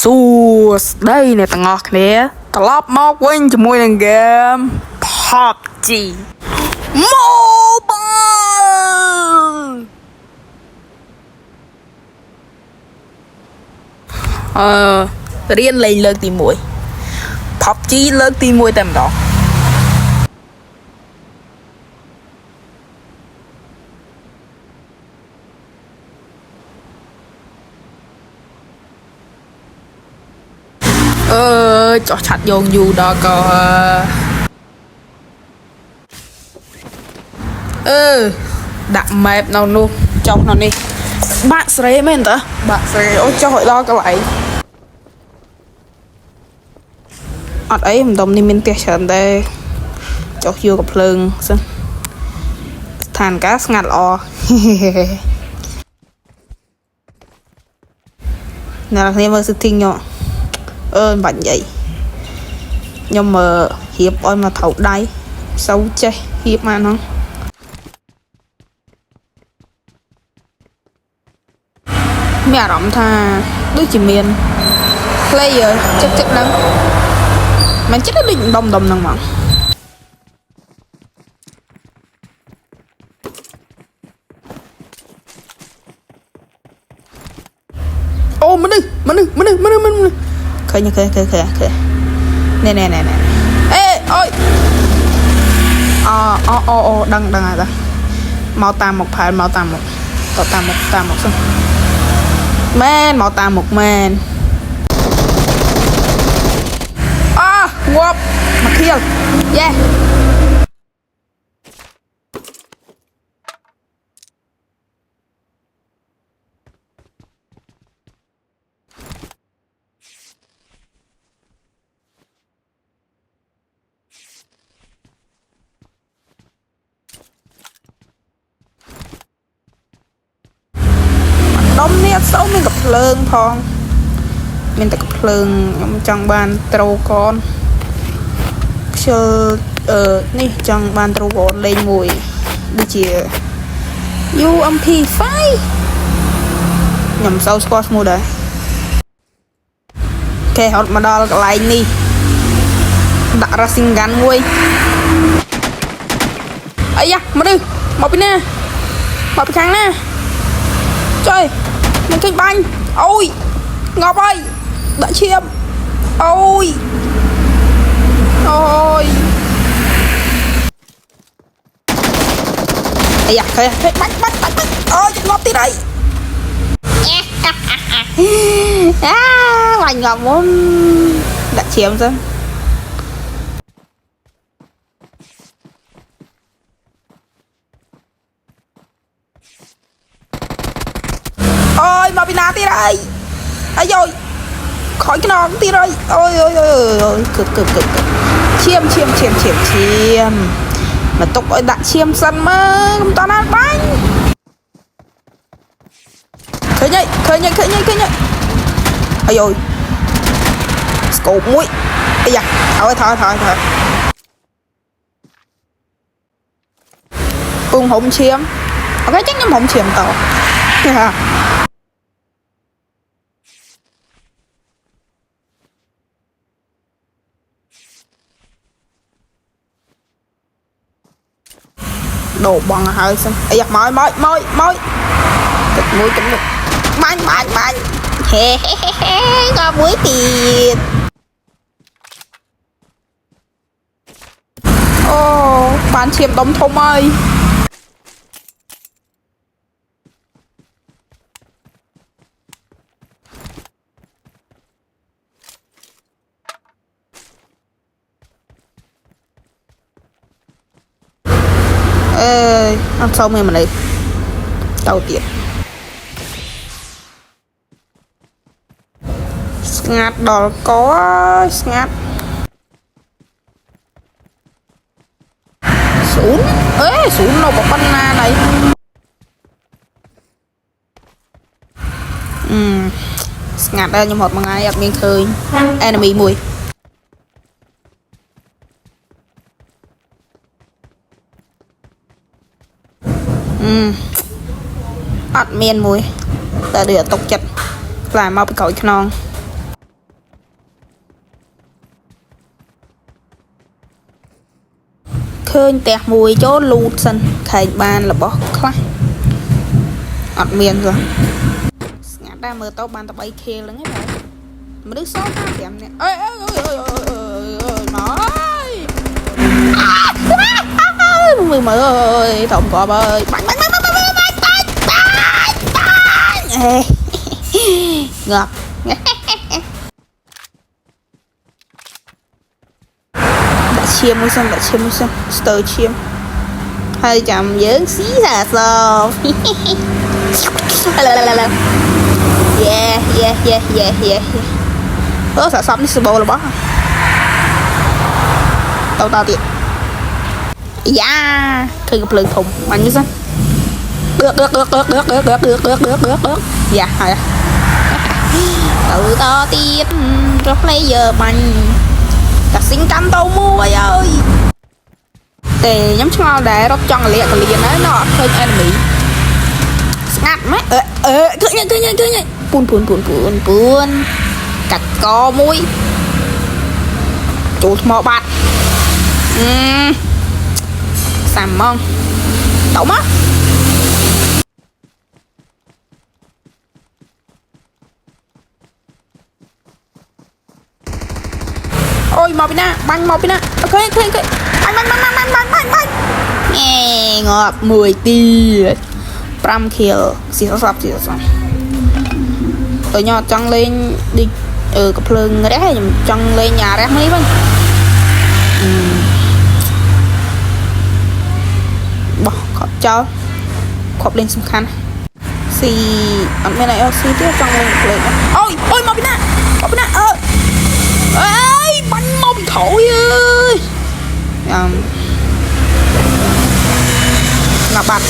សួស្តីអ្នកទាំងអស់គ្នាត្រឡប់មកវិញជាមួយនឹងហ្គេម PUBG Mobile រៀនលេងលើកទី1 PUBG លើកទី1តែម្ដងចោះឆាត់យកយូរដល់ក៏ដាក់ map នៅនោះចុះនៅនេះបាក់ស្រីមែនតើបាក់ស្រីអូចុះឲ្យដល់កន្លែងអត់អីមិនដំនេះមានផ្ទះច្រើនដែរចុះយកកំភ្លើងសិនស្ថានភាពស្ងាត់ល្អអ្នកគ្នាមើល setting ខ្ញុំមិនបាច់និយាយខ្ញុំរៀបឲ្យមកត្រូវដៃសូវចេះរៀបមកហ្នឹងមានអារម្មណ៍ថាដូចជាមាន player ចិត្តហ្នឹងមិនចិត្តដូចដុំហ្នឹងហ្មងអូមនុស្សឃើញនេះអេអូយអូដឹងហើយតាមកតាមមុខផែនមកតាមមុខតាមមុខសិនមែនមកតាមមុខមែនងាប់មកខៀលយេដុំនេះអត់សូវមានកំភ្លើងផងមានតែកំភ្លើងខ្ញុំចង់បានត្រូកនខ្ជិលនេះចង់បានត្រូកនលេងមួយដូចជា UMP5 ខ្ញុំសូវស្គាល់ឈ្មោះដែរគេហត់មកដល់កន្លែងនេះដាក់ racing gun មួយអាយ៉ាមនុស្សមកពីណាមកពីខាងណាចុយមិនឃើញបាញ់អូយងាប់ហើយដាក់ឈាមអូយអាយ៉ាឃើញបាច់អូយងាប់ទៀតហើយបាញ់ងាប់មុនដាក់ឈាមសិនអូយមកពីណាទៀតហើយអាយខ້ອຍខ្នងទៀតហើយអូយគឹកឈាមមកទុកឲ្យដាក់ឈាមសិនមើលមិនតណាបាញ់ឃើញអាយស្កូបមួយអាយ៉ាថយពងហុំឈាមអូខេចឹងខ្ញុំហុំឈាមតដូរបងហើយសិនអាយ៉ាមកទឹកមួយបាញ់ហេក៏មួយទៀតអូបានឈាមដុំធំហើយអត់សូវមានមនុស្សទៅទៀតស្ងាត់ដល់កស្ងាត់ស៊ូននៅប៉ុណ្ណាណៃស្ងាត់ដែរខ្ញុំហត់មួយថ្ងៃអត់មានឃើញ enemy មួយអត់មានមួយតែដូចអត់ຕົកចិត្តខ្លាចមកពីក្រោយខ្នង ឃើញផ្ទះមួយចូលលូតសិនខែងបានរបស់ខ្លះអត់មានទេស្ងាត់ដែរមើលទៅបានតែ3 kill ហ្នឹងឯងមនុស្សសល់5នាក់អើយមកមើលអើយតោមកអើយបាញ់អេងាប់ដាក់ឈាមមួយសិនស្ទើរឈាមហើយចាំយើងស៊ីសាសយេអូសាសនេះសបោរបស់តោទៀតយ៉ាឃើញកំភ្លើងធំអញសិនយ៉ាហើយតទៀតរក player បាញ់តាស៊ីងកាន់តោមួយអើយតែខ្ញុំឆ្ងល់ដែររត់ចង់លាក់កលៀនហើយនៅអត់ឃើញ enemy ស្ងាត់ម៉េចឃើញពួនកាច់កមួយចូលថ្មបាត់សាំម៉ងតោមកអូយមកពីណាបាញ់មកពីណាអូខេបាញ់ងាប់មួយទៀត5 kill ស៊ីសតទៅញ៉ាំចង់លេងដូចកំភ្លើងរះខ្ញុំចង់លេងអារះនេះវិញបោះខត់ចោលខប់លេងសំខាន់ស៊ីអត់មានអីអត់ស៊ីទៀតចង់លេងកំភ្លើងអូយមកពីណាអើយបាញ់មកពីក្រោយអើយងាប់បាត់